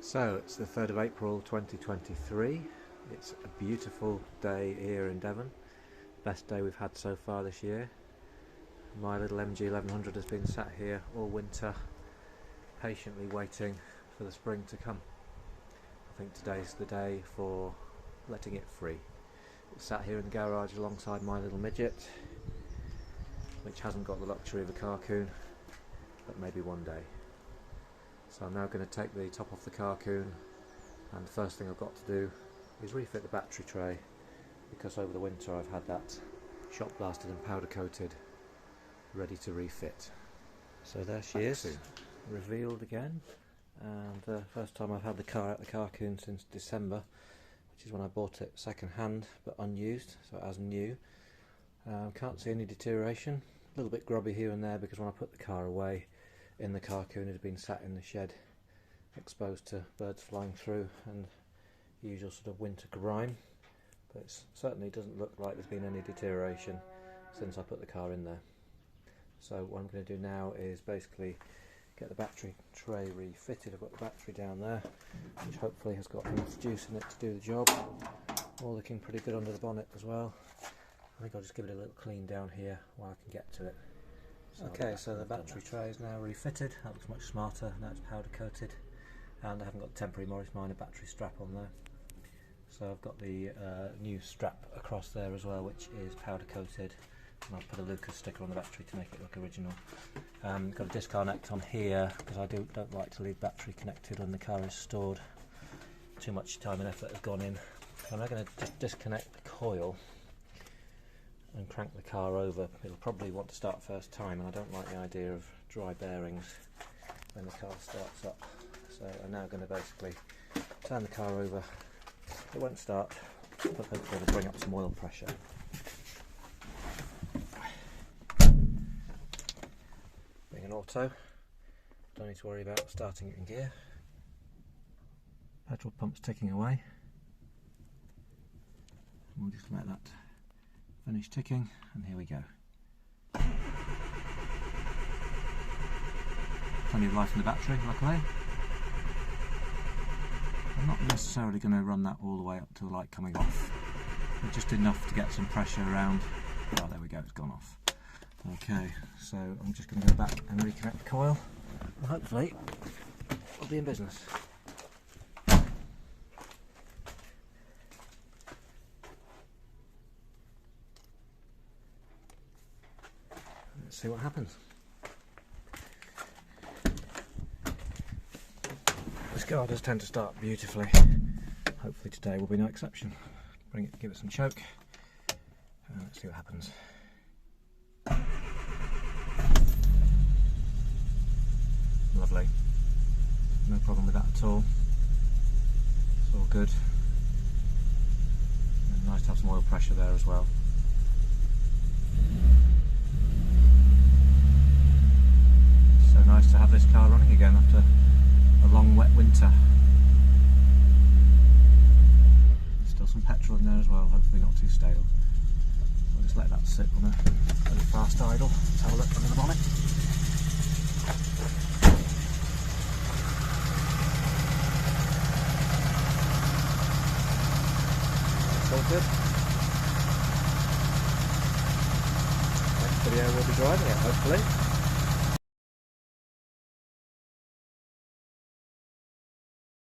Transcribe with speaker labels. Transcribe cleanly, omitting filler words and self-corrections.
Speaker 1: So it's the 3rd of April 2023. It's a beautiful day here in Devon. Best day we've had so far this year. My little MG 1100 has been sat here all winter, patiently waiting for the spring to come. I think today's the day for letting it free. It's sat here in the garage alongside my little midget, which hasn't got the luxury of a Carcoon, but maybe one day. So I'm now going to take the top off the Carcoon, and the first thing I've got to do is refit the battery tray, because over the winter I've had that shot blasted and powder coated, ready to refit. So there she is, revealed again, and the first time I've had the car at the Carcoon since December, which is when I bought it second hand but unused, so as new. Can't see any deterioration, a little bit grubby here and there because when I put the car away in the Carcoon it had been sat in the shed exposed to birds flying through and the usual sort of winter grime, but it certainly doesn't look like there's been any deterioration since I put the car in there. So what I'm going to do now is basically get the battery tray refitted. I've got the battery down there, which hopefully has got enough juice in it to do the job. All looking pretty good under the bonnet as well. I think I'll just give it a little clean down here while I can get to it. Okay, so the battery tray is now refitted. That looks much smarter. Now it's powder coated, and I haven't got the temporary Morris Minor battery strap on there. So I've got the new strap across there as well, which is powder coated, and I'll put a Lucas sticker on the battery to make it look original. Got a disconnect on here because I don't like to leave battery connected when the car is stored. Too much time and effort has gone in. So I'm now going to just disconnect the coil and crank the car over. It'll probably want to start first time, and I don't like the idea of dry bearings when the car starts up. So I'm now going to basically turn the car over. It won't start, but hopefully it'll bring up some oil pressure. Being an auto, don't need to worry about starting it in gear. Petrol pump's ticking away. We'll just let that finish ticking, and here we go. Plenty of life in the battery, luckily. I'm not necessarily going to run that all the way up to the light coming off, but just enough to get some pressure around. Oh, there we go, it's gone off. Okay, so I'm just going to go back and reconnect the coil, and hopefully we'll be in business. Let's see what happens. This car does tend to start beautifully. Hopefully today will be no exception. Bring it, give it some choke, and let's see what happens. Lovely. No problem with that at all. It's all good. And nice to have some oil pressure there as well. So nice to have this car running again after a long wet winter. There's still some petrol in there as well, hopefully not too stale. I'll just let that sit on a very fast idle. Let's have a look under the bonnet. It's all good. Next video we'll be driving it, hopefully.